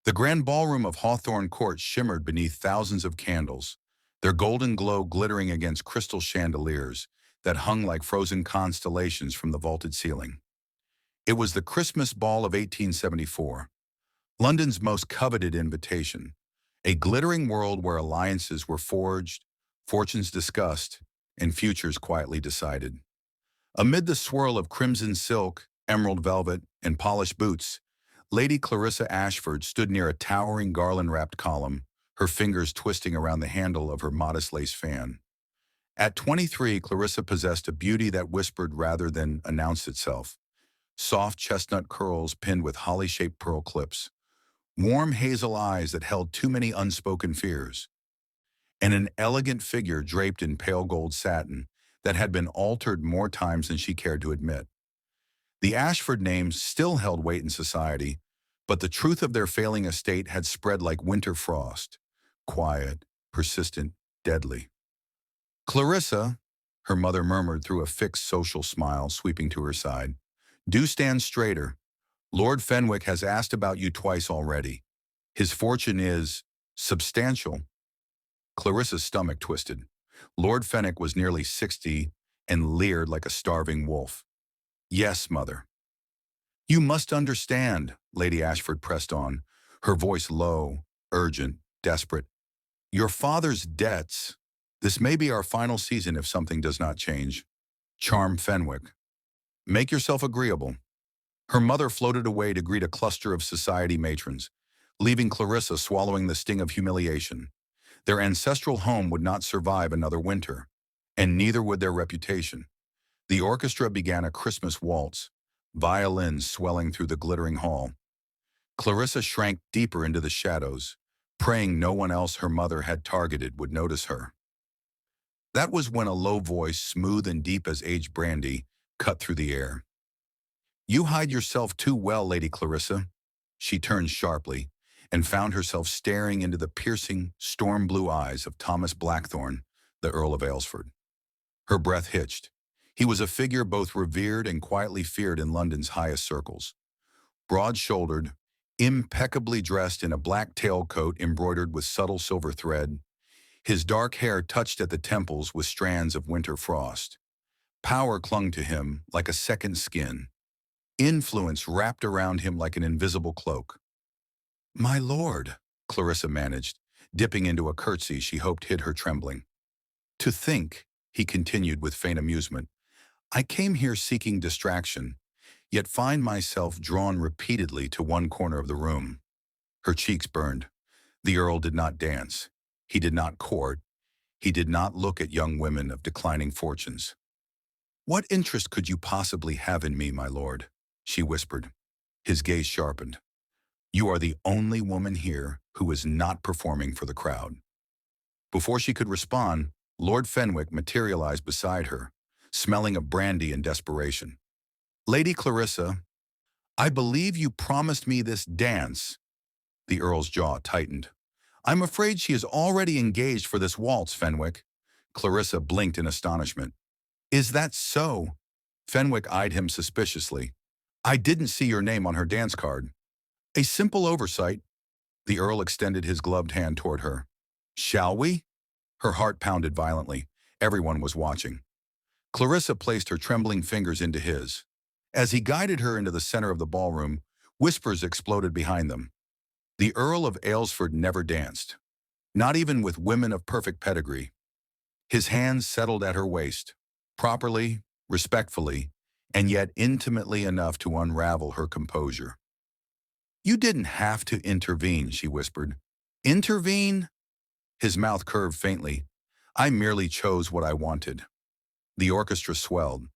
The grand ballroom of Hawthorne Court shimmered beneath thousands of candles, their golden glow glittering against crystal chandeliers that hung like frozen constellations from the vaulted ceiling. It was the Christmas Ball of 1874, London's most coveted invitation, a glittering world where alliances were forged, fortunes discussed, and futures quietly decided. Amid the swirl of crimson silk, emerald velvet, and polished boots, Lady Clarissa Ashford stood near a towering garland-wrapped column, her fingers twisting around the handle of her modest lace fan. At 23, Clarissa possessed a beauty that whispered rather than announced itself. Soft chestnut curls pinned with holly-shaped pearl clips, warm hazel eyes that held too many unspoken fears, and an elegant figure draped in pale gold satin that had been altered more times than she cared to admit. The Ashford names still held weight in society, but the truth of their failing estate had spread like winter frost, quiet, persistent, deadly. "Clarissa," her mother murmured through a fixed social smile sweeping to her side, "do stand straighter. Lord Fenwick has asked about you twice already. His fortune is substantial." Clarissa's stomach twisted. Lord Fenwick was nearly 60 and leered like a starving wolf. "Yes, mother." "You must understand," Lady Ashford pressed on, her voice low, urgent, desperate. "Your father's debts. This may be our final season if something does not change. Charm Fenwick. Make yourself agreeable." Her mother floated away to greet a cluster of society matrons, leaving Clarissa swallowing the sting of humiliation. Their ancestral home would not survive another winter, and neither would their reputation. The orchestra began a Christmas waltz, violins swelling through the glittering hall. Clarissa shrank deeper into the shadows, praying no one else her mother had targeted would notice her. That was when a low voice, smooth and deep as aged brandy, cut through the air. "You hide yourself too well, Lady Clarissa." She turned sharply and found herself staring into the piercing, storm-blue eyes of Thomas Blackthorne, the Earl of Aylesford. Her breath hitched. He was a figure both revered and quietly feared in London's highest circles. Broad-shouldered, impeccably dressed in a black tailcoat embroidered with subtle silver thread, his dark hair touched at the temples with strands of winter frost. Power clung to him like a second skin. Influence wrapped around him like an invisible cloak. "My lord," Clarissa managed, dipping into a curtsy she hoped hid her trembling. "To think," he continued with faint amusement, "I came here seeking distraction, yet find myself drawn repeatedly to one corner of the room." Her cheeks burned. The Earl did not dance. He did not court. He did not look at young women of declining fortunes. "What interest could you possibly have in me, my lord?" she whispered. His gaze sharpened. "You are the only woman here who is not performing for the crowd." Before she could respond, Lord Fenwick materialized beside her, smelling of brandy and desperation. "Lady Clarissa, I believe you promised me this dance." The Earl's jaw tightened. "I'm afraid she is already engaged for this waltz, Fenwick." Clarissa blinked in astonishment. "Is that so?" Fenwick eyed him suspiciously. "I didn't see your name on her dance card." "A simple oversight." The Earl extended his gloved hand toward her. "Shall we?" Her heart pounded violently. Everyone was watching. Clarissa placed her trembling fingers into his. As he guided her into the center of the ballroom, whispers exploded behind them. The Earl of Aylesford never danced, not even with women of perfect pedigree. His hands settled at her waist, properly, respectfully, and yet intimately enough to unravel her composure. "You didn't have to intervene," she whispered. "Intervene?" His mouth curved faintly. "I merely chose what I wanted." The orchestra swelled.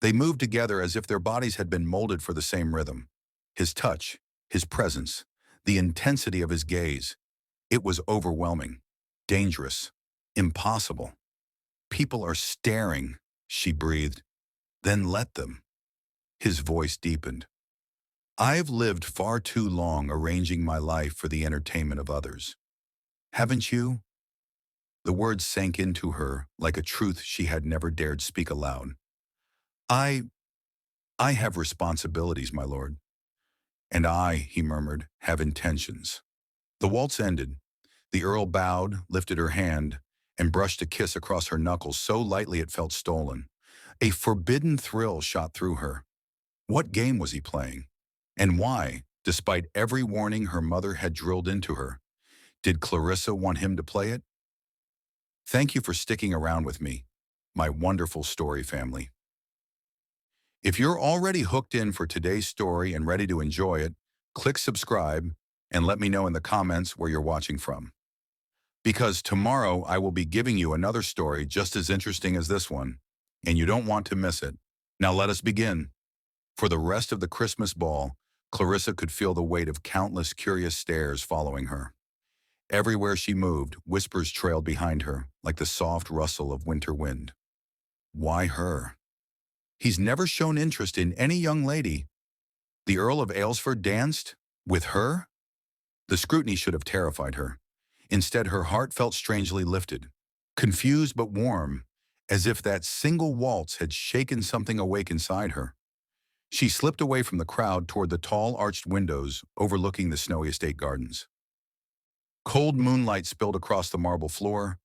They moved together as if their bodies had been molded for the same rhythm. His touch, his presence, the intensity of his gaze. It was overwhelming, dangerous, impossible. "People are staring," she breathed. "Then let them." His voice deepened. "I've lived far too long arranging my life for the entertainment of others. Haven't you?" The words sank into her like a truth she had never dared speak aloud. I have responsibilities, my lord." "And I," he murmured, "have intentions." The waltz ended. The Earl bowed, lifted her hand, and brushed a kiss across her knuckles so lightly it felt stolen. A forbidden thrill shot through her. What game was he playing? And why, despite every warning her mother had drilled into her, did Clarissa want him to play it? Thank you for sticking around with me, my wonderful story family. If you're already hooked in for today's story and ready to enjoy it, click subscribe and let me know in the comments where you're watching from. Because tomorrow I will be giving you another story just as interesting as this one, and you don't want to miss it. Now let us begin. For the rest of the Christmas ball, Clarissa could feel the weight of countless curious stares following her. Everywhere she moved, whispers trailed behind her, like the soft rustle of winter wind. Why her? He's never shown interest in any young lady. The Earl of Aylesford danced? With her? The scrutiny should have terrified her. Instead, her heart felt strangely lifted, confused but warm, as if that single waltz had shaken something awake inside her. She slipped away from the crowd toward the tall arched windows overlooking the snowy estate gardens. Cold moonlight spilled across the marble floor,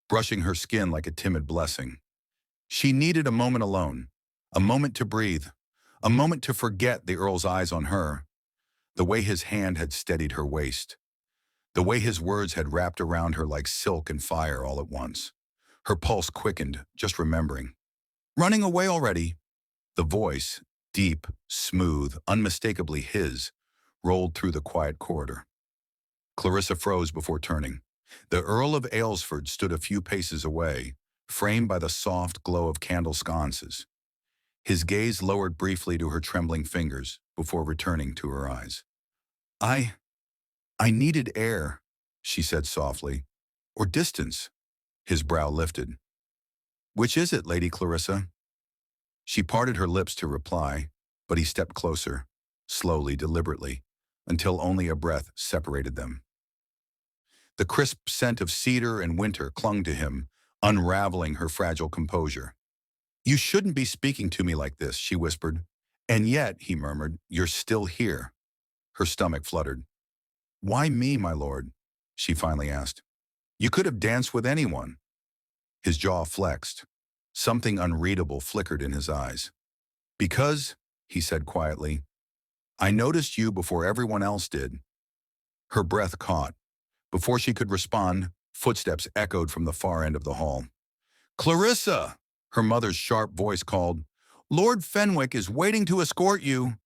brushing her skin like a timid blessing. She needed a moment alone, a moment to breathe, a moment to forget the Earl's eyes on her, the way his hand had steadied her waist, the way his words had wrapped around her like silk and fire all at once. Her pulse quickened, just remembering. Running away already? The voice, deep, smooth, unmistakably his, rolled through the quiet corridor. Clarissa froze before turning. The Earl of Aylesford stood a few paces away, framed by the soft glow of candle sconces. His gaze lowered briefly to her trembling fingers before returning to her eyes. I needed air," she said softly. "Or distance." His brow lifted. "Which is it, Lady Clarissa?" She parted her lips to reply, but he stepped closer, slowly, deliberately, until only a breath separated them. The crisp scent of cedar and winter clung to him, unraveling her fragile composure. "You shouldn't be speaking to me like this," she whispered. "And yet," he murmured, "you're still here." Her stomach fluttered. "Why me, my lord?" she finally asked. "You could have danced with anyone." His jaw flexed. Something unreadable flickered in his eyes. "Because," he said quietly, "I noticed you before everyone else did." Her breath caught. Before she could respond, footsteps echoed from the far end of the hall. "Clarissa!" Her mother's sharp voice called. "Lord Fenwick is waiting to escort you."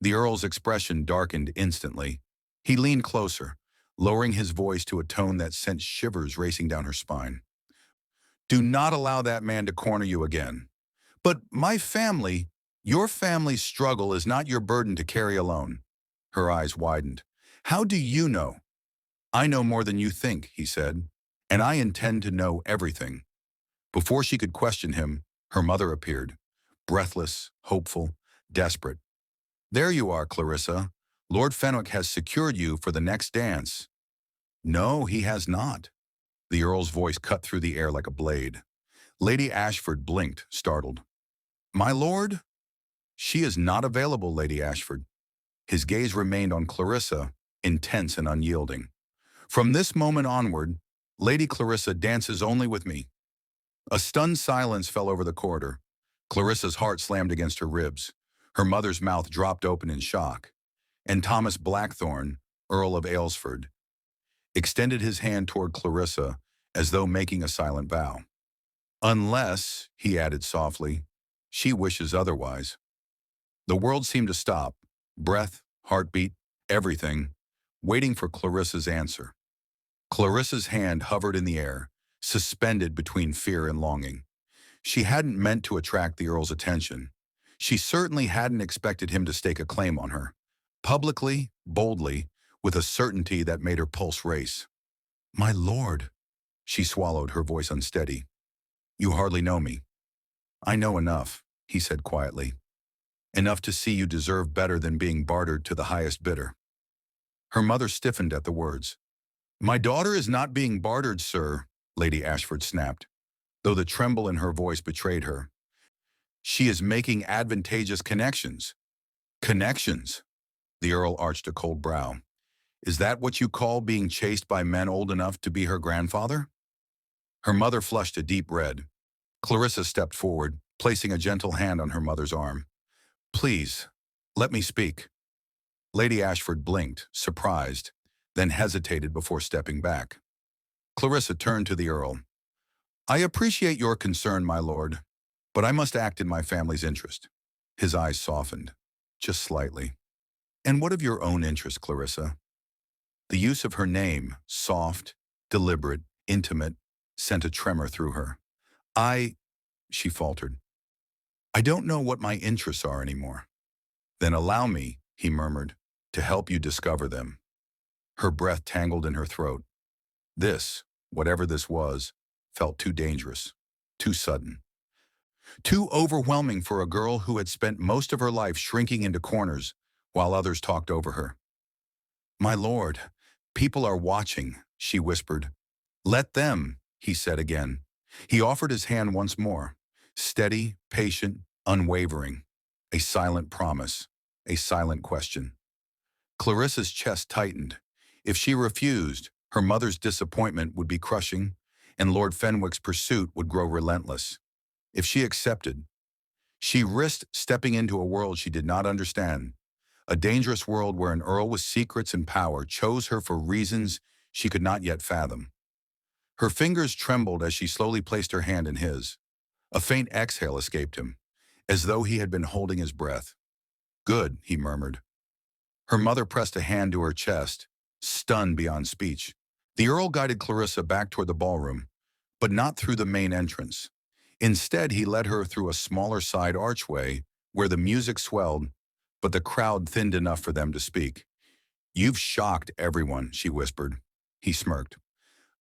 The Earl's expression darkened instantly. He leaned closer, lowering his voice to a tone that sent shivers racing down her spine. "Do not allow that man to corner you again. But my family, your family's struggle is not your burden to carry alone." Her eyes widened. "How do you know?" "I know more than you think," he said, "and I intend to know everything." Before she could question him, her mother appeared, breathless, hopeful, desperate. "There you are, Clarissa. Lord Fenwick has secured you for the next dance." "No, he has not." The Earl's voice cut through the air like a blade. Lady Ashford blinked, startled. "My lord?" "She is not available, Lady Ashford." His gaze remained on Clarissa, intense and unyielding. "From this moment onward, Lady Clarissa dances only with me." A stunned silence fell over the corridor. Clarissa's heart slammed against her ribs. Her mother's mouth dropped open in shock. And Thomas Blackthorne, Earl of Aylesford, extended his hand toward Clarissa as though making a silent vow. "Unless," he added softly, "she wishes otherwise." The world seemed to stop, breath, heartbeat, everything, waiting for Clarissa's answer. Clarissa's hand hovered in the air, suspended between fear and longing. She hadn't meant to attract the Earl's attention. She certainly hadn't expected him to stake a claim on her. Publicly, boldly, with a certainty that made her pulse race. "My lord," she swallowed, her voice unsteady. "You hardly know me." "I know enough," he said quietly. "Enough to see you deserve better than being bartered to the highest bidder." Her mother stiffened at the words. "My daughter is not being bartered, sir," Lady Ashford snapped, though the tremble in her voice betrayed her. "She is making advantageous connections." "Connections?" The Earl arched a cold brow. Is that what you call being chased by men old enough to be her grandfather? Her mother flushed a deep red. Clarissa stepped forward, placing a gentle hand on her mother's arm. Please, let me speak. Lady Ashford blinked, surprised, then hesitated before stepping back. Clarissa turned to the Earl. I appreciate your concern, my lord, but I must act in my family's interest. His eyes softened, just slightly. And what of your own interest, Clarissa? The use of her name, soft, deliberate, intimate, sent a tremor through her. She faltered. I don't know what my interests are anymore. Then allow me, he murmured, to help you discover them. Her breath tangled in her throat. This, whatever this was, felt too dangerous, too sudden, too overwhelming for a girl who had spent most of her life shrinking into corners while others talked over her. My lord, people are watching, she whispered. Let them, he said again. He offered his hand once more, steady, patient, unwavering. A silent promise, a silent question. Clarissa's chest tightened. If she refused, her mother's disappointment would be crushing, and Lord Fenwick's pursuit would grow relentless. If she accepted, she risked stepping into a world she did not understand, a dangerous world where an earl with secrets and power chose her for reasons she could not yet fathom. Her fingers trembled as she slowly placed her hand in his. A faint exhale escaped him, as though he had been holding his breath. Good, he murmured. Her mother pressed a hand to her chest, stunned beyond speech. The Earl guided Clarissa back toward the ballroom, but not through the main entrance. Instead, he led her through a smaller side archway where the music swelled, but the crowd thinned enough for them to speak. You've shocked everyone, she whispered. He smirked.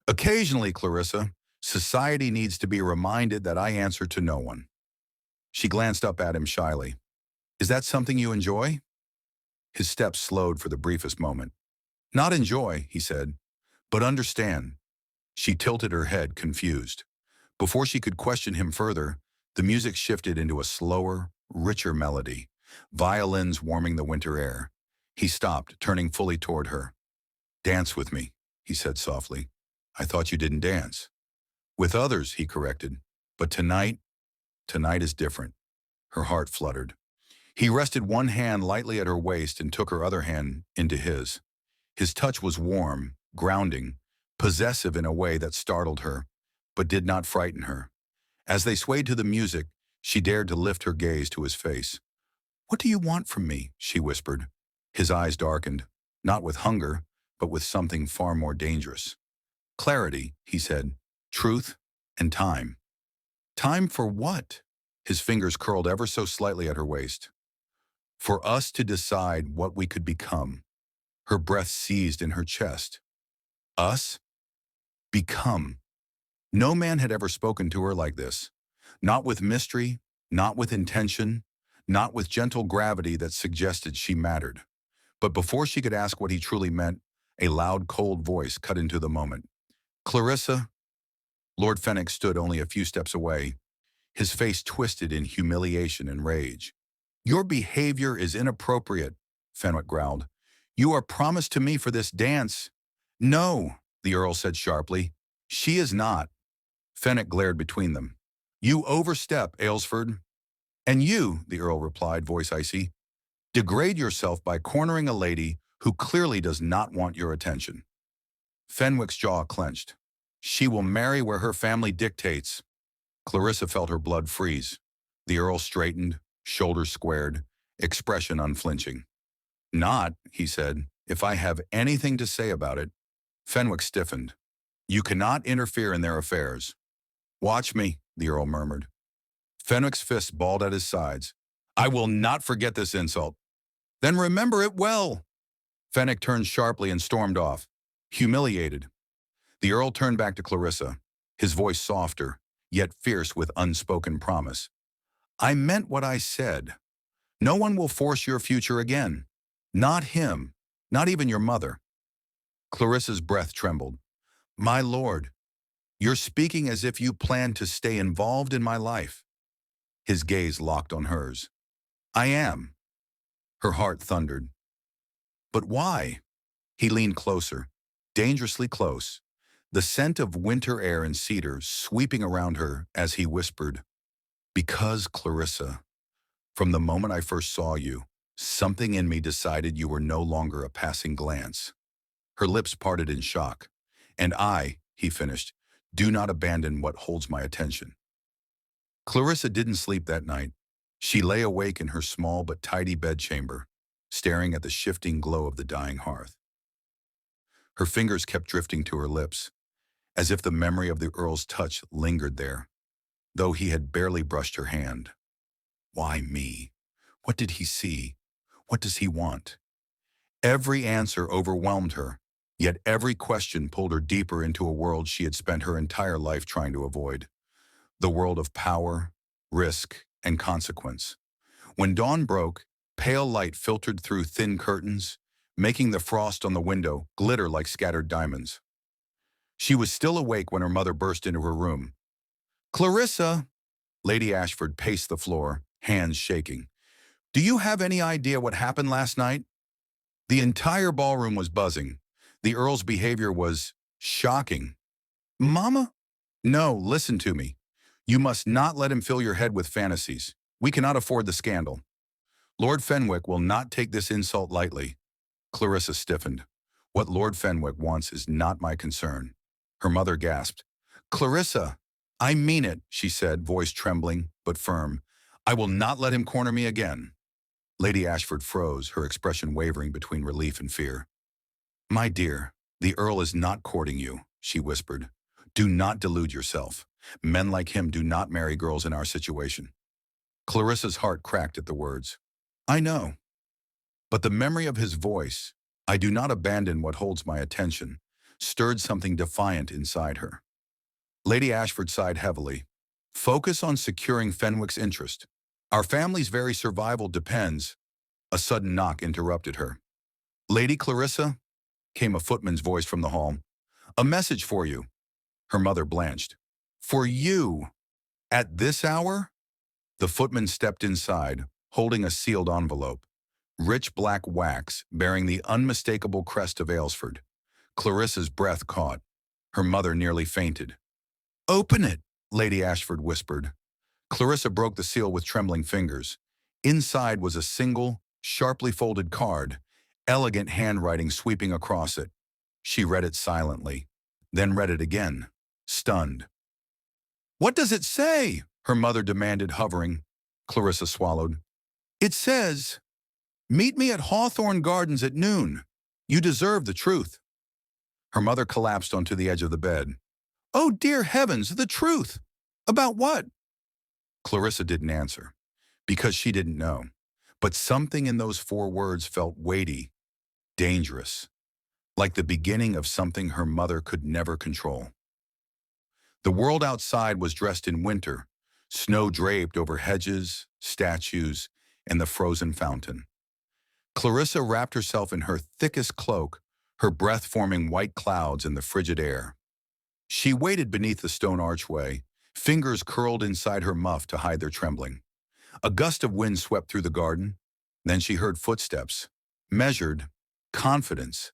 Occasionally, Clarissa, society needs to be reminded that I answer to no one. She glanced up at him shyly. Is that something you enjoy? His steps slowed for the briefest moment. Not enjoy, he said, but understand. She tilted her head, confused. Before she could question him further, the music shifted into a slower, richer melody, violins warming the winter air. He stopped, turning fully toward her. Dance with me, he said softly. I thought you didn't dance. With others, he corrected. But tonight is different. Her heart fluttered. He rested one hand lightly at her waist and took her other hand into his. His touch was warm, grounding, possessive in a way that startled her, but did not frighten her. As they swayed to the music, she dared to lift her gaze to his face. What do you want from me? She whispered. His eyes darkened, not with hunger, but with something far more dangerous. Clarity, he said, truth and time. Time for what? His fingers curled ever so slightly at her waist. For us to decide what we could become. Her breath seized in her chest. Us? Become. No man had ever spoken to her like this. Not with mystery, not with intention, not with gentle gravity that suggested she mattered. But before she could ask what he truly meant, a loud, cold voice cut into the moment. Clarissa? Lord Fenwick stood only a few steps away, his face twisted in humiliation and rage. Your behavior is inappropriate, Fenwick growled. You are promised to me for this dance. No, the Earl said sharply. She is not. Fenwick glared between them. You overstep, Aylesford. And you, the Earl replied, voice icy, degrade yourself by cornering a lady who clearly does not want your attention. Fenwick's jaw clenched. She will marry where her family dictates. Clarissa felt her blood freeze. The Earl straightened, shoulders squared, expression unflinching. Not, he said, if I have anything to say about it. Fenwick stiffened. You cannot interfere in their affairs. Watch me, the Earl murmured. Fenwick's fists balled at his sides. I will not forget this insult. Then remember it well. Fenwick turned sharply and stormed off, humiliated. The Earl turned back to Clarissa, his voice softer, yet fierce with unspoken promise. I meant what I said. No one will force your future again. Not him, not even your mother. Clarissa's breath trembled. My lord, you're speaking as if you plan to stay involved in my life. His gaze locked on hers. I am. Her heart thundered. But why? He leaned closer, dangerously close, the scent of winter air and cedar sweeping around her as he whispered, "Because, Clarissa, from the moment I first saw you, something in me decided you were no longer a passing glance." Her lips parted in shock. "And I," he finished, "do not abandon what holds my attention." Clarissa didn't sleep that night. She lay awake in her small but tidy bedchamber, staring at the shifting glow of the dying hearth. Her fingers kept drifting to her lips, as if the memory of the Earl's touch lingered there, though he had barely brushed her hand. Why me? What did he see? What does he want? Every answer overwhelmed her, yet every question pulled her deeper into a world she had spent her entire life trying to avoid. The world of power, risk, and consequence. When dawn broke, pale light filtered through thin curtains, making the frost on the window glitter like scattered diamonds. She was still awake when her mother burst into her room. "Clarissa!" Lady Ashford paced the floor, hands shaking. "Do you have any idea what happened last night?" The entire ballroom was buzzing. The Earl's behavior was shocking. "Mama?" "No, listen to me. You must not let him fill your head with fantasies. We cannot afford the scandal. Lord Fenwick will not take this insult lightly." Clarissa stiffened. "What Lord Fenwick wants is not my concern." Her mother gasped. "Clarissa!" "I mean it," she said, voice trembling but firm. "I will not let him corner me again." Lady Ashford froze, her expression wavering between relief and fear. "My dear, the Earl is not courting you," she whispered. "Do not delude yourself. Men like him do not marry girls in our situation." Clarissa's heart cracked at the words. "I know." But the memory of his voice, "I do not abandon what holds my attention," stirred something defiant inside her. Lady Ashford sighed heavily. "Focus on securing Fenwick's interest. Our family's very survival depends—" A sudden knock interrupted her. "Lady Clarissa?" came a footman's voice from the hall. "A message for you." Her mother blanched. "For you? At this hour?" The footman stepped inside, holding a sealed envelope. Rich black wax, bearing the unmistakable crest of Aylesford. Clarissa's breath caught. Her mother nearly fainted. "Open it," Lady Ashford whispered. Clarissa broke the seal with trembling fingers. Inside was a single, sharply folded card, elegant handwriting sweeping across it. She read it silently, then read it again, stunned. "What does it say?" her mother demanded, hovering. Clarissa swallowed. "It says, 'Meet me at Hawthorne Gardens at noon. You deserve the truth.'" Her mother collapsed onto the edge of the bed. "Oh, dear heavens, the truth! About what?" Clarissa didn't answer, because she didn't know. But something in those 4 words felt weighty, dangerous, like the beginning of something her mother could never control. The world outside was dressed in winter, snow draped over hedges, statues, and the frozen fountain. Clarissa wrapped herself in her thickest cloak, her breath forming white clouds in the frigid air. She waited beneath the stone archway, fingers curled inside her muff to hide their trembling. A gust of wind swept through the garden. Then she heard footsteps. Measured, confidence,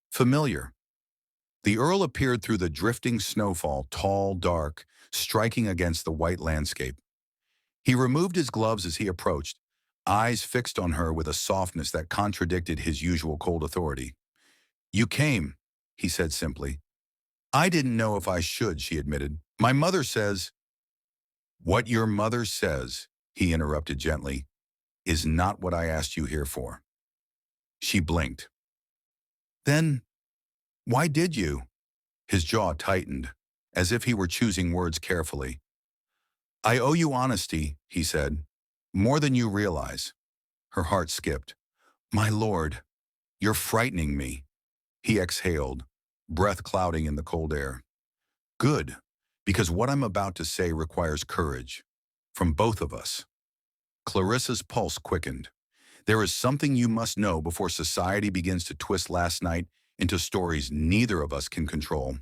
familiar. The Earl appeared through the drifting snowfall, tall, dark, striking against the white landscape. He removed his gloves as he approached, eyes fixed on her with a softness that contradicted his usual cold authority. "You came," he said simply. "I didn't know if I should," she admitted. "My mother says—" "What your mother says," he interrupted gently, "is not what I asked you here for." She blinked. "Then, why did you?" His jaw tightened, as if he were choosing words carefully. "I owe you honesty," he said, "more than you realize." Her heart skipped. "My lord, you're frightening me." He exhaled, breath clouding in the cold air. "Good, because what I'm about to say requires courage. From both of us." Clarissa's pulse quickened. "There is something you must know before society begins to twist last night into stories neither of us can control."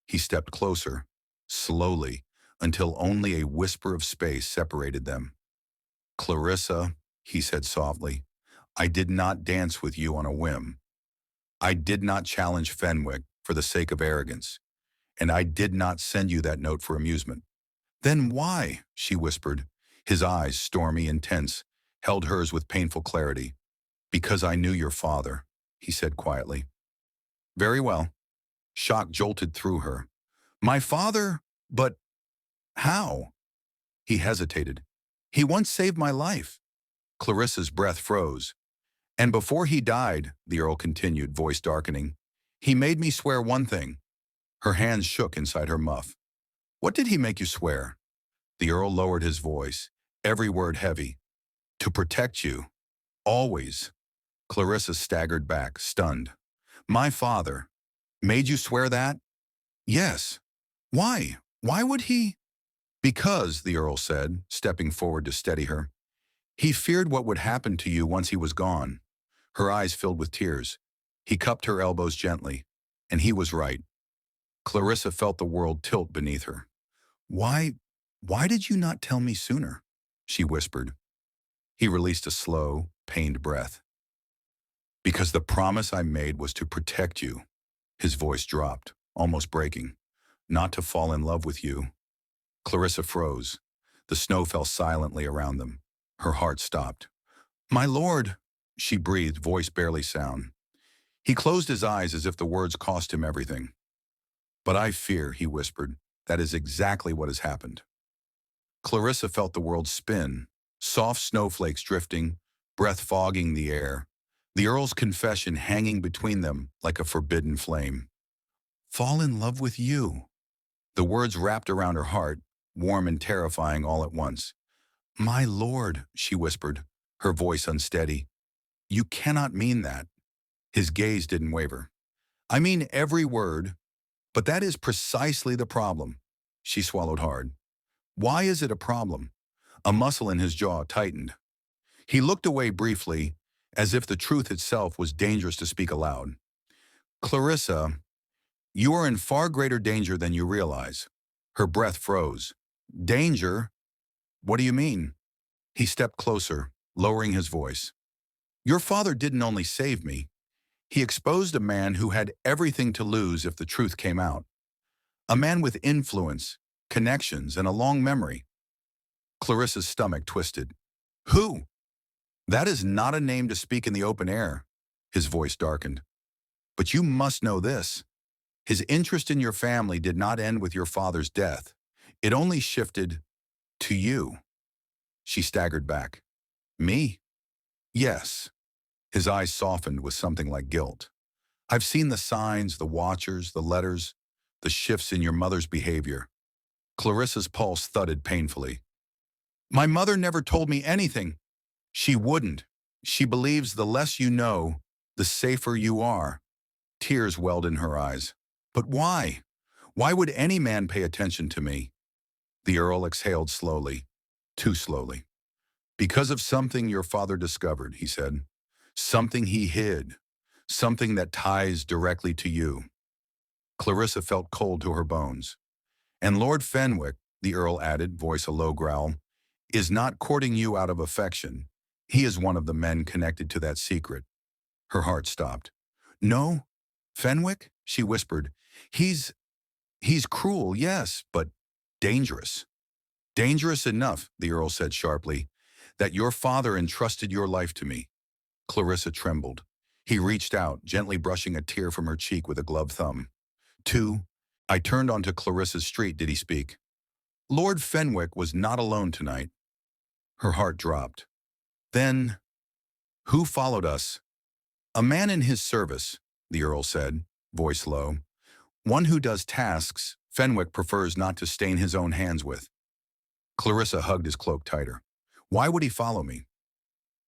He stepped closer, slowly, until only a whisper of space separated them. "Clarissa," he said softly, "I did not dance with you on a whim. I did not challenge Fenwick for the sake of arrogance, and I did not send you that note for amusement. Then why? She whispered. His eyes, stormy and tense, held hers with painful clarity. Because I knew your father, he said quietly. Very well. Shock jolted through her. My father? But how? He hesitated. He once saved my life. Clarissa's breath froze. And before he died, the Earl continued, voice darkening, he made me swear one thing. Her hands shook inside her muff. What did he make you swear? The Earl lowered his voice, every word heavy. To protect you. Always. Clarissa staggered back, stunned. My father. Made you swear that? Yes. Why? Why would he? Because, the Earl said, stepping forward to steady her. He feared what would happen to you once he was gone. Her eyes filled with tears. He cupped her elbows gently. And he was right. Clarissa felt the world tilt beneath her. Why did you not tell me sooner? She whispered. He released a slow, pained breath. Because the promise I made was to protect you. His voice dropped, almost breaking. Not to fall in love with you. Clarissa froze. The snow fell silently around them. Her heart stopped. My lord, she breathed, voice barely sound. He closed his eyes as if the words cost him everything. But I fear, he whispered, that is exactly what has happened. Clarissa felt the world spin, soft snowflakes drifting, breath fogging the air, the Earl's confession hanging between them like a forbidden flame. Fall in love with you. The words wrapped around her heart, warm and terrifying all at once. My lord, she whispered, her voice unsteady. You cannot mean that. His gaze didn't waver. I mean every word, but that is precisely the problem. She swallowed hard. Why is it a problem? A muscle in his jaw tightened. He looked away briefly, as if the truth itself was dangerous to speak aloud. Clarissa, you are in far greater danger than you realize. Her breath froze. Danger? What do you mean? He stepped closer, lowering his voice. Your father didn't only save me. He exposed a man who had everything to lose if the truth came out. A man with influence, connections, and a long memory. Clarissa's stomach twisted. Who? That is not a name to speak in the open air. His voice darkened. But you must know this. His interest in your family did not end with your father's death. It only shifted to you. She staggered back. Me? Yes. His eyes softened with something like guilt. I've seen the signs, the watchers, the letters, the shifts in your mother's behavior. Clarissa's pulse thudded painfully. My mother never told me anything. She wouldn't. She believes the less you know, the safer you are. Tears welled in her eyes. But why? Why would any man pay attention to me? The Earl exhaled slowly, too slowly. Because of something your father discovered, he said. Something he hid. Something that ties directly to you. Clarissa felt cold to her bones. And Lord Fenwick, the Earl added, voice a low growl, is not courting you out of affection. He is one of the men connected to that secret. Her heart stopped. No, Fenwick, she whispered. He's cruel, yes, but dangerous. Dangerous enough, the Earl said sharply, that your father entrusted your life to me. Clarissa trembled. He reached out, gently brushing a tear from her cheek with a gloved thumb. I turned onto Clarissa's street, did he speak? Lord Fenwick was not alone tonight. Her heart dropped. Then, who followed us? A man in his service, the Earl said, voice low. One who does tasks Fenwick prefers not to stain his own hands with. Clarissa hugged his cloak tighter. Why would he follow me?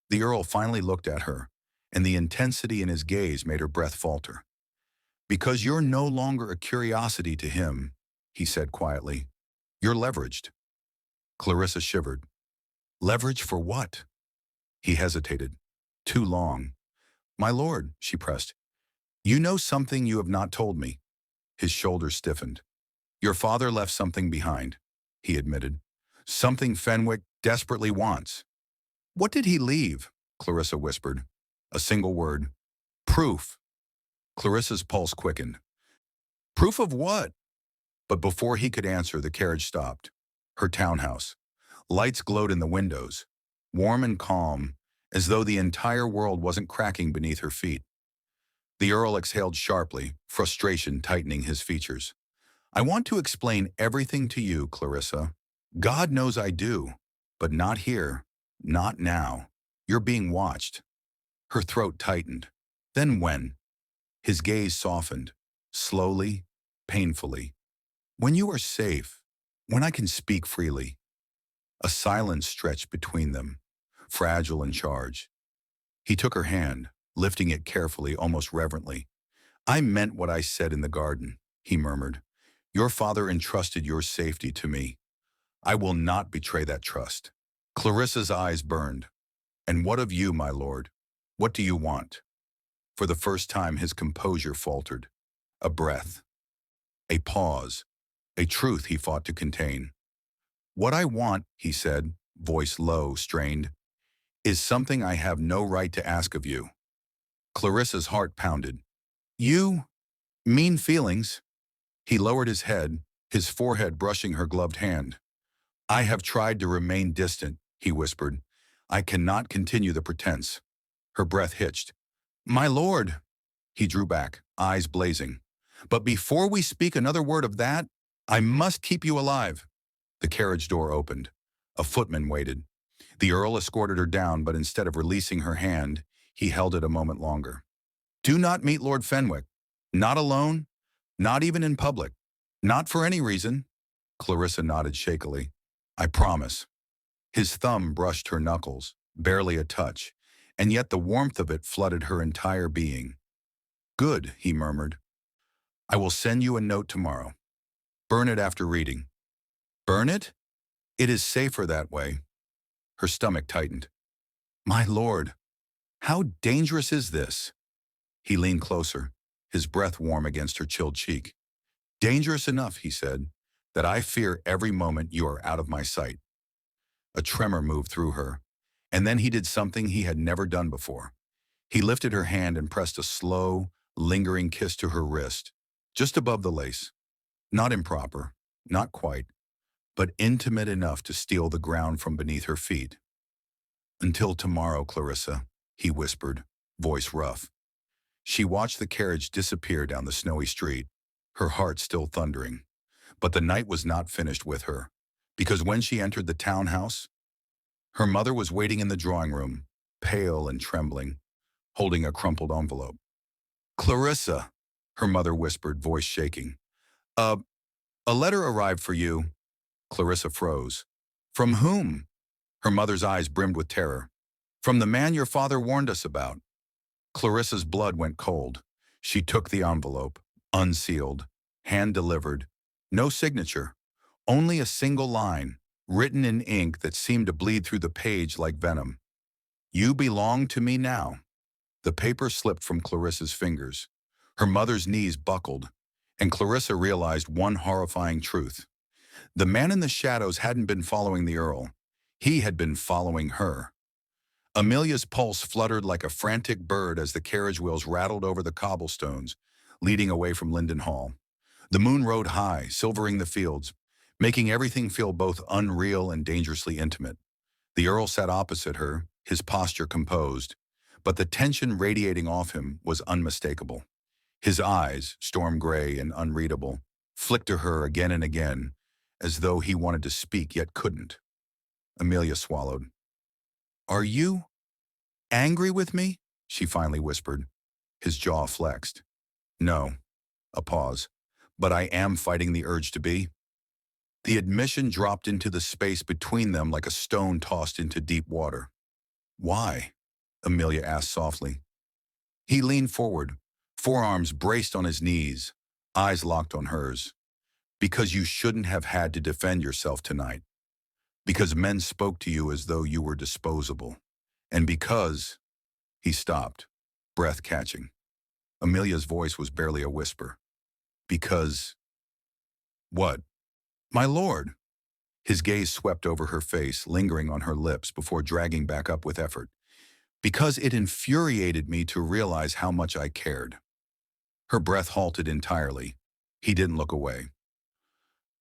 The Earl finally looked at her, and the intensity in his gaze made her breath falter. Because you're no longer a curiosity to him, he said quietly. You're leveraged. Clarissa shivered. Leverage for what? He hesitated. Too long. My lord, she pressed. You know something you have not told me. His shoulders stiffened. Your father left something behind, he admitted. Something Fenwick desperately wants. What did he leave? Clarissa whispered. A single word. Proof. Clarissa's pulse quickened. Proof of what? But before he could answer, the carriage stopped. Her townhouse. Lights glowed in the windows, warm and calm, as though the entire world wasn't cracking beneath her feet. The Earl exhaled sharply, frustration tightening his features. I want to explain everything to you, Clarissa. God knows I do, but not here, not now. You're being watched. Her throat tightened. Then when? His gaze softened, slowly, painfully. When you are safe, when I can speak freely. A silence stretched between them, fragile and charged. He took her hand, lifting it carefully, almost reverently. I meant what I said in the garden, he murmured. Your father entrusted your safety to me. I will not betray that trust. Clarissa's eyes burned. And what of you, my lord? What do you want? For the first time, his composure faltered. A breath. A pause. A truth he fought to contain. What I want, he said, voice low, strained, is something I have no right to ask of you. Clarissa's heart pounded. You? Mean feelings? He lowered his head, his forehead brushing her gloved hand. I have tried to remain distant, he whispered. I cannot continue the pretense. Her breath hitched. My lord! He drew back, eyes blazing. But before we speak another word of that, I must keep you alive. The carriage door opened. A footman waited. The Earl escorted her down, but instead of releasing her hand, he held it a moment longer. Do not meet Lord Fenwick. Not alone, not even in public. Not for any reason. Clarissa nodded shakily. I promise. His thumb brushed her knuckles, barely a touch, and yet the warmth of it flooded her entire being. Good, he murmured. I will send you a note tomorrow. Burn it after reading. Burn it? It is safer that way. Her stomach tightened. My lord, how dangerous is this? He leaned closer, his breath warm against her chilled cheek. Dangerous enough, he said, that I fear every moment you are out of my sight. A tremor moved through her, and then he did something he had never done before. He lifted her hand and pressed a slow, lingering kiss to her wrist, just above the lace. Not improper, not quite, but intimate enough to steal the ground from beneath her feet. Until tomorrow, Clarissa, he whispered, voice rough. She watched the carriage disappear down the snowy street, her heart still thundering. But the night was not finished with her, because when she entered the townhouse, her mother was waiting in the drawing room, pale and trembling, holding a crumpled envelope. Clarissa, her mother whispered, voice shaking. A letter arrived for you. Clarissa froze. From whom? Her mother's eyes brimmed with terror. From the man your father warned us about. Clarissa's blood went cold. She took the envelope, unsealed, hand-delivered. No signature, only a single line, written in ink that seemed to bleed through the page like venom. You belong to me now. The paper slipped from Clarissa's fingers. Her mother's knees buckled, and Clarissa realized one horrifying truth. The man in the shadows hadn't been following the Earl. He had been following her. Amelia's pulse fluttered like a frantic bird as the carriage wheels rattled over the cobblestones, leading away from Linden Hall. The moon rode high, silvering the fields, making everything feel both unreal and dangerously intimate. The Earl sat opposite her, his posture composed, but the tension radiating off him was unmistakable. His eyes, storm gray and unreadable, flicked to her again and again, as though he wanted to speak yet couldn't. Amelia swallowed. Are you angry with me? She finally whispered. His jaw flexed. No. A pause. But I am fighting the urge to be. The admission dropped into the space between them like a stone tossed into deep water. Why? Amelia asked softly. He leaned forward, forearms braced on his knees, eyes locked on hers. Because you shouldn't have had to defend yourself tonight. Because men spoke to you as though you were disposable. And because... He stopped, breath catching. Amelia's voice was barely a whisper. Because... What? My lord. His gaze swept over her face, lingering on her lips before dragging back up with effort. Because it infuriated me to realize how much I cared. Her breath halted entirely. He didn't look away.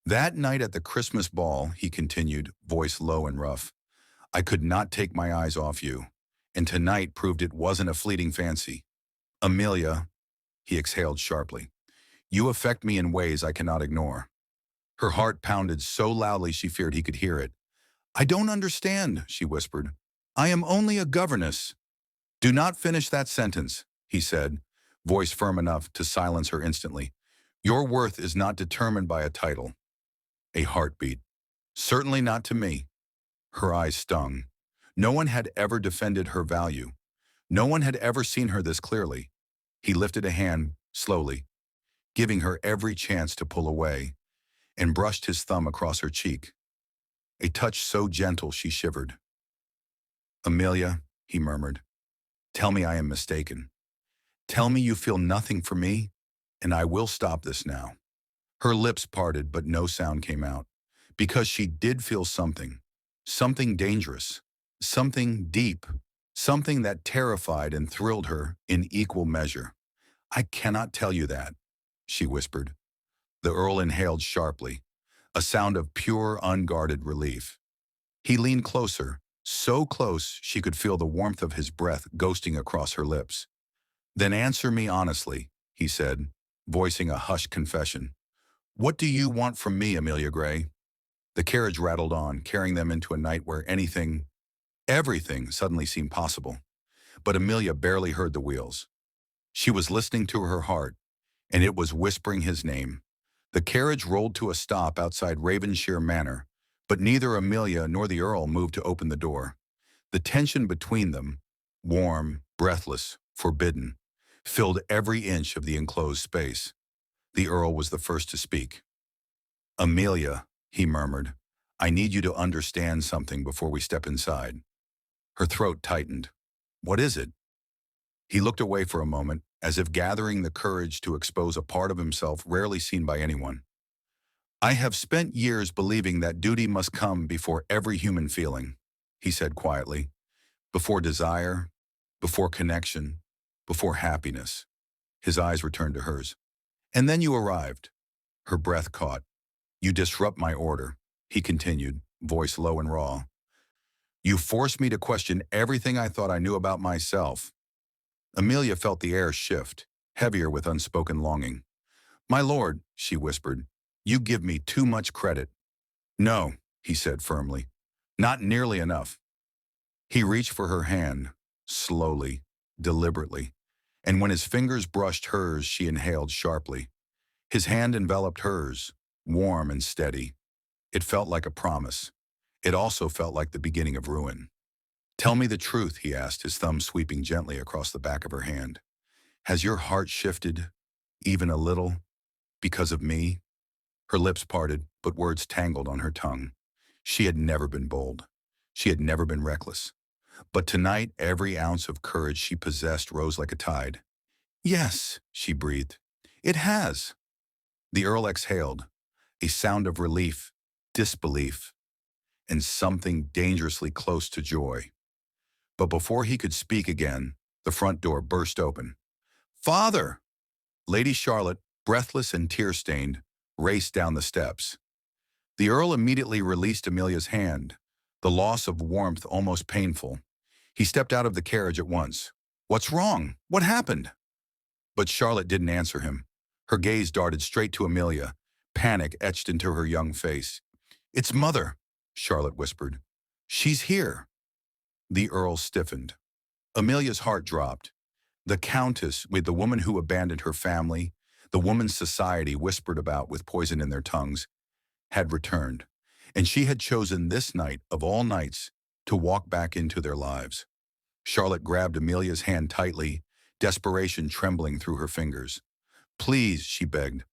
That night at the Christmas ball, he continued, voice low and rough, I could not take my eyes off you, and tonight proved it wasn't a fleeting fancy. Amelia, he exhaled sharply, you affect me in ways I cannot ignore. Her heart pounded so loudly she feared he could hear it. I don't understand, she whispered. I am only a governess. Do not finish that sentence, he said, voice firm enough to silence her instantly. Your worth is not determined by a title, a heartbeat. Certainly not to me. Her eyes stung. No one had ever defended her value. No one had ever seen her this clearly. He lifted a hand, slowly, giving her every chance to pull away, and brushed his thumb across her cheek. A touch so gentle she shivered. Amelia, he murmured, tell me I am mistaken. Tell me you feel nothing for me, and I will stop this now. Her lips parted, but no sound came out, because she did feel something. Something dangerous, something deep, something that terrified and thrilled her in equal measure. I cannot tell you that, she whispered. The Earl inhaled sharply, a sound of pure, unguarded relief. He leaned closer, so close she could feel the warmth of his breath ghosting across her lips. Then answer me honestly, he said, voicing a hushed confession. What do you want from me, Amelia Gray? The carriage rattled on, carrying them into a night where anything, everything suddenly seemed possible. But Amelia barely heard the wheels. She was listening to her heart, and it was whispering his name. The carriage rolled to a stop outside Ravenshire Manor, but neither Amelia nor the Earl moved to open the door. The tension between them, warm, breathless, forbidden, filled every inch of the enclosed space. The Earl was the first to speak. Amelia, he murmured, I need you to understand something before we step inside. Her throat tightened. What is it? He looked away for a moment, as if gathering the courage to expose a part of himself rarely seen by anyone. I have spent years believing that duty must come before every human feeling, he said quietly, before desire, before connection, before happiness. His eyes returned to hers. And then you arrived. Her breath caught. You disrupt my order, he continued, voice low and raw. You forced me to question everything I thought I knew about myself. Amelia felt the air shift, heavier with unspoken longing. My lord, she whispered, you give me too much credit. No, he said firmly, not nearly enough. He reached for her hand, slowly, deliberately, and when his fingers brushed hers, she inhaled sharply. His hand enveloped hers, warm and steady. It felt like a promise. It also felt like the beginning of ruin. Tell me the truth, he asked, his thumb sweeping gently across the back of her hand. Has your heart shifted, even a little, because of me? Her lips parted, but words tangled on her tongue. She had never been bold. She had never been reckless. But tonight, every ounce of courage she possessed rose like a tide. Yes, she breathed. It has. The Earl exhaled, a sound of relief, disbelief, and something dangerously close to joy. But before he could speak again, the front door burst open. Father! Lady Charlotte, breathless and tear-stained, raced down the steps. The Earl immediately released Amelia's hand, the loss of warmth almost painful. He stepped out of the carriage at once. What's wrong? What happened? But Charlotte didn't answer him. Her gaze darted straight to Amelia, panic etched into her young face. It's Mother, Charlotte whispered. She's here. The Earl stiffened. Amelia's heart dropped. The Countess, with the woman who abandoned her family, the woman society whispered about with poison in their tongues, had returned, and she had chosen this night of all nights to walk back into their lives. Charlotte grabbed Amelia's hand tightly, desperation trembling through her fingers. Please, she begged,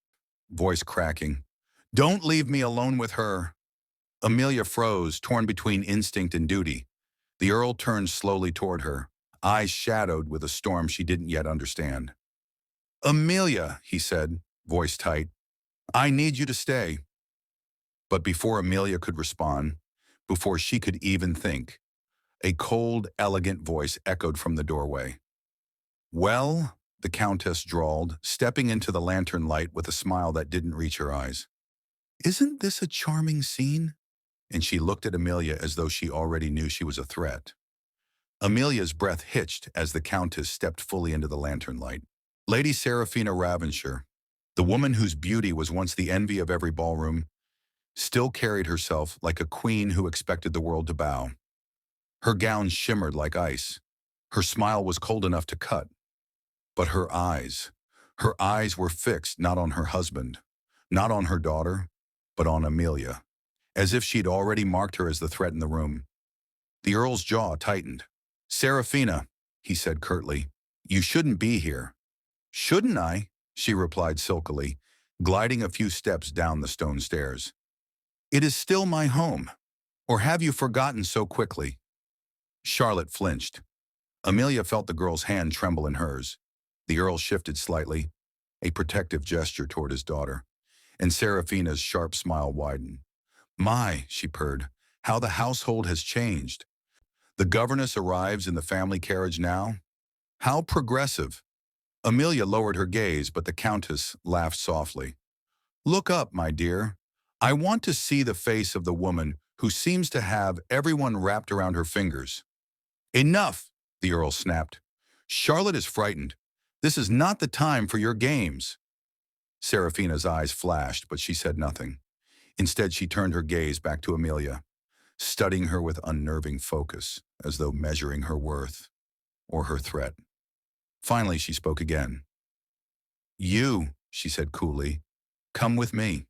voice cracking. Don't leave me alone with her. Amelia froze, torn between instinct and duty. The Earl turned slowly toward her, eyes shadowed with a storm she didn't yet understand. Amelia, he said, voice tight, I need you to stay. But before Amelia could respond, before she could even think, a cold, elegant voice echoed from the doorway. Well, the Countess drawled, stepping into the lantern light with a smile that didn't reach her eyes. "Isn't this a charming scene?" And she looked at Amelia as though she already knew she was a threat. Amelia's breath hitched as the Countess stepped fully into the lantern light. Lady Seraphina Ravensher, the woman whose beauty was once the envy of every ballroom, still carried herself like a queen who expected the world to bow. Her gown shimmered like ice. Her smile was cold enough to cut. But her eyes were fixed not on her husband, not on her daughter, but on Amelia, as if she'd already marked her as the threat in the room. The Earl's jaw tightened. "Seraphina," he said curtly, "you shouldn't be here." "Shouldn't I?" she replied silkily, gliding a few steps down the stone stairs. "It is still my home. Or have you forgotten so quickly?" Charlotte flinched. Amelia felt the girl's hand tremble in hers. The Earl shifted slightly, a protective gesture toward his daughter, and Seraphina's sharp smile widened. "My," she purred, "how the household has changed. The governess arrives in the family carriage now? How progressive." Amelia lowered her gaze, but the Countess laughed softly. "Look up, my dear. I want to see the face of the woman who seems to have everyone wrapped around her fingers." "Enough," the Earl snapped. "Charlotte is frightened. This is not the time for your games." Seraphina's eyes flashed, but she said nothing. Instead, she turned her gaze back to Amelia, studying her with unnerving focus, as though measuring her worth or her threat. Finally, she spoke again. "You," she said coolly, "come with me."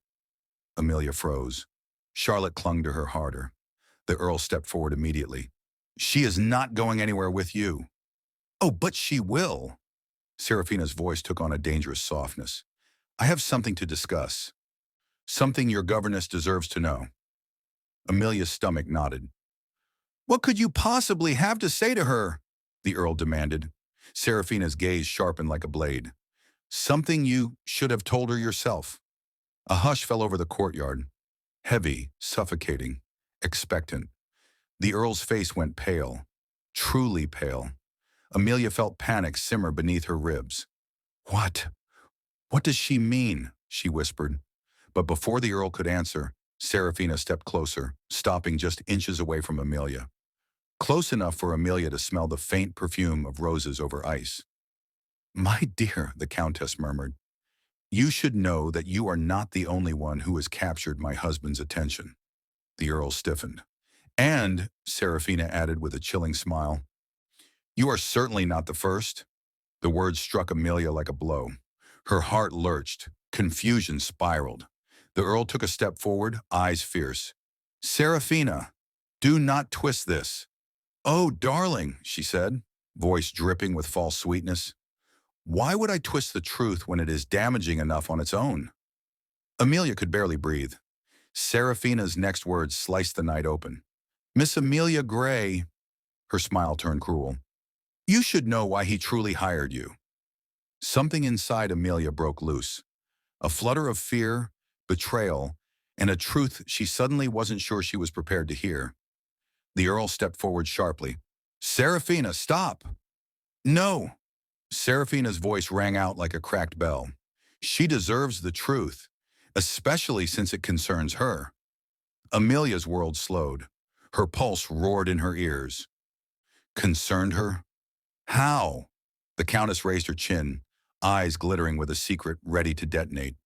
Amelia froze. Charlotte clung to her harder. The Earl stepped forward immediately. "She is not going anywhere with you." "Oh, but she will." Seraphina's voice took on a dangerous softness. "I have something to discuss. Something your governess deserves to know." Amelia's stomach knotted. "What could you possibly have to say to her?" the Earl demanded. Seraphina's gaze sharpened like a blade. "Something you should have told her yourself." A hush fell over the courtyard, heavy, suffocating, expectant. The Earl's face went pale, truly pale. Amelia felt panic simmer beneath her ribs. "What? What does she mean?" she whispered. But before the Earl could answer, Seraphina stepped closer, stopping just inches away from Amelia. Close enough for Amelia to smell the faint perfume of roses over ice. "My dear," the Countess murmured, "you should know that you are not the only one who has captured my husband's attention." The Earl stiffened. "And," Seraphina added with a chilling smile, "you are certainly not the first." The words struck Amelia like a blow. Her heart lurched. Confusion spiraled. The Earl took a step forward, eyes fierce. "Seraphina, do not twist this." "Oh, darling," she said, voice dripping with false sweetness. "Why would I twist the truth when it is damaging enough on its own?" Amelia could barely breathe. Seraphina's next words sliced the night open. "Miss Amelia Gray," her smile turned cruel, "you should know why he truly hired you." Something inside Amelia broke loose. A flutter of fear, betrayal, and a truth she suddenly wasn't sure she was prepared to hear. The Earl stepped forward sharply. "Seraphina, stop!" "No!" Seraphina's voice rang out like a cracked bell. "She deserves the truth, especially since it concerns her." Amelia's world slowed. Her pulse roared in her ears. Concerned her? How? The Countess raised her chin, eyes glittering with a secret ready to detonate.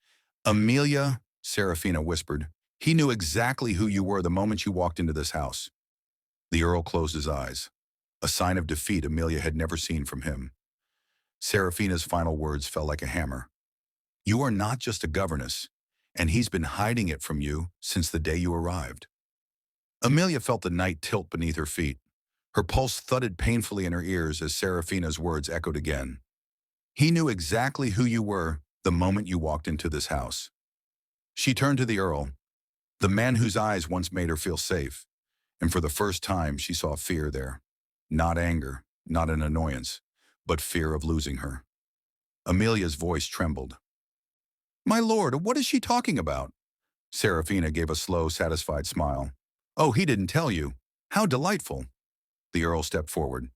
"Amelia," Seraphina whispered, "he knew exactly who you were the moment you walked into this house." The Earl closed his eyes, a sign of defeat Amelia had never seen from him. Seraphina's final words fell like a hammer. "You are not just a governess, and he's been hiding it from you since the day you arrived." Amelia felt the night tilt beneath her feet. Her pulse thudded painfully in her ears as Seraphina's words echoed again. "He knew exactly who you were the moment you walked into this house." She turned to the Earl, the man whose eyes once made her feel safe, and for the first time she saw fear there. Not anger, not an annoyance, but fear of losing her. Amelia's voice trembled. "My lord, what is she talking about?" Seraphina gave a slow, satisfied smile. "Oh, he didn't tell you. How delightful." The Earl stepped forward.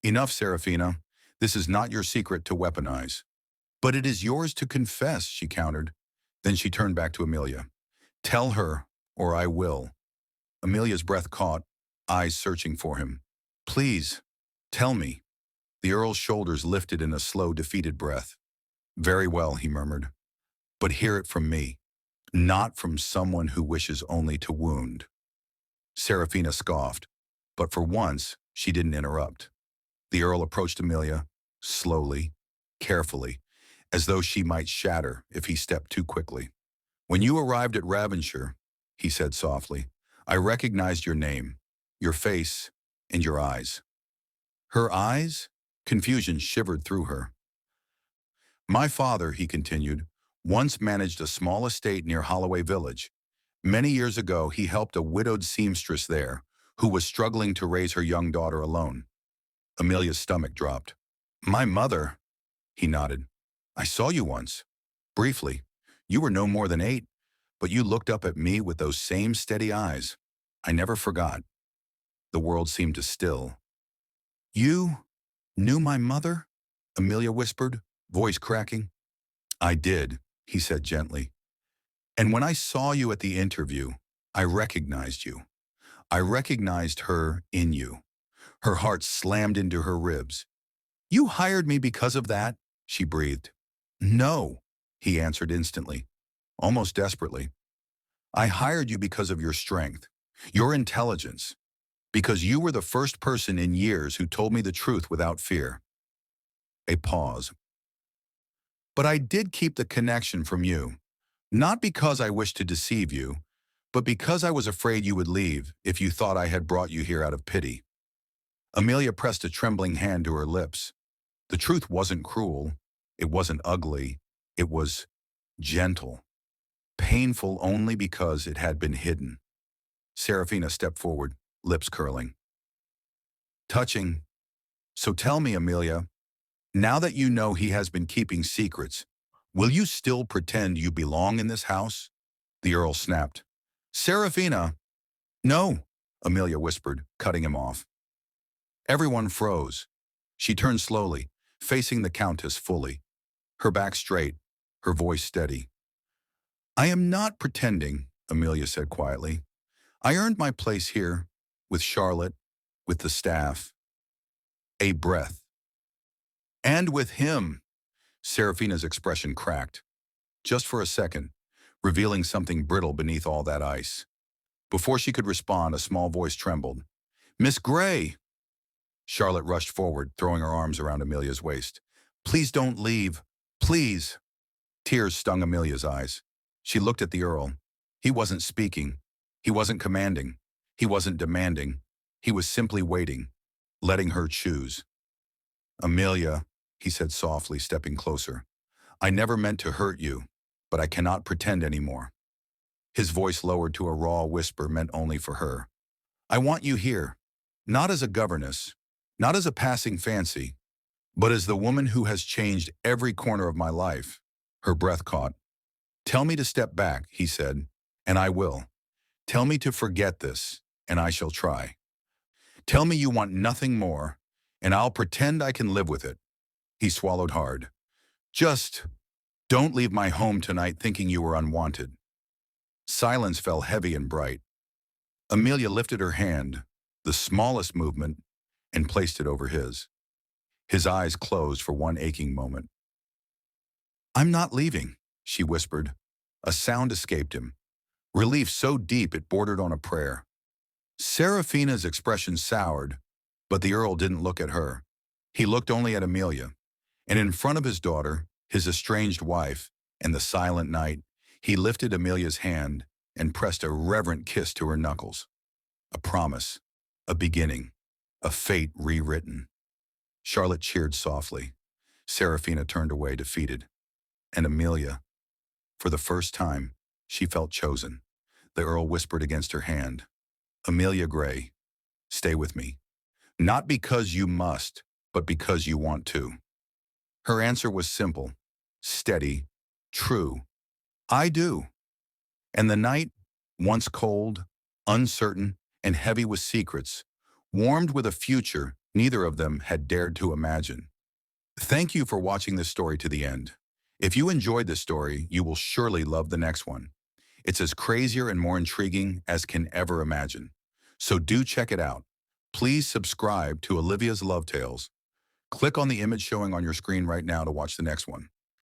"Enough, Seraphina. This is not your secret to weaponize. But it is yours to confess, she countered. Then she turned back to Amelia. Tell her, or I will. Amelia's breath caught, eyes searching for him. Please, tell me. The Earl's shoulders lifted in a slow, defeated breath. Very well, he murmured. But hear it from me, not from someone who wishes only to wound. Serafina scoffed, but for once, she didn't interrupt. The Earl approached Amelia, slowly, carefully, as though she might shatter if he stepped too quickly. When you arrived at Ravensshire, he said softly, I recognized your name, your face, and your eyes. Her eyes? Confusion shivered through her. My father, he continued, once managed a small estate near Holloway Village. Many years ago, he helped a widowed seamstress there who was struggling to raise her young daughter alone. Amelia's stomach dropped. My mother, he nodded. I saw you once. Briefly. You were no more than 8, but you looked up at me with those same steady eyes. I never forgot. The world seemed to still. You knew my mother? Amelia whispered, voice cracking. I did, he said gently. And when I saw you at the interview, I recognized you. I recognized her in you. Her heart slammed into her ribs. You hired me because of that? She breathed. No, he answered instantly, almost desperately. I hired you because of your strength, your intelligence, because you were the first person in years who told me the truth without fear. A pause. But I did keep the connection from you, not because I wished to deceive you, but because I was afraid you would leave if you thought I had brought you here out of pity. Amelia pressed a trembling hand to her lips. The truth wasn't cruel. It wasn't ugly. It was gentle. Painful only because it had been hidden. Serafina stepped forward, lips curling. Touching. So tell me, Amelia, now that you know he has been keeping secrets, will you still pretend you belong in this house? The Earl snapped. Serafina! No, Amelia whispered, cutting him off. Everyone froze. She turned slowly, facing the Countess fully, her back straight, her voice steady. I am not pretending, Amelia said quietly. I earned my place here, with Charlotte, with the staff. A breath. And with him. Serafina's expression cracked. Just for a second, revealing something brittle beneath all that ice. Before she could respond, a small voice trembled. Miss Grey! Charlotte rushed forward, throwing her arms around Amelia's waist. Please don't leave. Please. Tears stung Amelia's eyes. She looked at the Earl. He wasn't speaking. He wasn't commanding. He wasn't demanding. He was simply waiting, letting her choose. Amelia, he said softly, stepping closer. I never meant to hurt you, but I cannot pretend anymore. His voice lowered to a raw whisper meant only for her. I want you here, not as a governess, not as a passing fancy, but as the woman who has changed every corner of my life. Her breath caught. Tell me to step back, he said, and I will. Tell me to forget this, and I shall try. Tell me you want nothing more, and I'll pretend I can live with it. He swallowed hard. Just don't leave my home tonight thinking you were unwanted. Silence fell heavy and bright. Amelia lifted her hand, the smallest movement, and placed it over his. His eyes closed for one aching moment. I'm not leaving, she whispered. A sound escaped him. Relief so deep it bordered on a prayer. Serafina's expression soured, but the Earl didn't look at her. He looked only at Amelia, and in front of his daughter, his estranged wife, and the silent night, he lifted Amelia's hand and pressed a reverent kiss to her knuckles. A promise, a beginning, a fate rewritten. Charlotte cheered softly. Serafina turned away defeated. And Amelia, for the first time, she felt chosen. The Earl whispered against her hand. Amelia Grey, stay with me. Not because you must, but because you want to. Her answer was simple, steady, true. I do. And the night, once cold, uncertain, and heavy with secrets, warmed with a future neither of them had dared to imagine. Thank you for watching this story to the end. If you enjoyed this story, you will surely love the next one. It's as crazier and more intriguing as can ever imagine. So do check it out. Please subscribe to Olivia's Love Tales. Click on the image showing on your screen right now to watch the next one.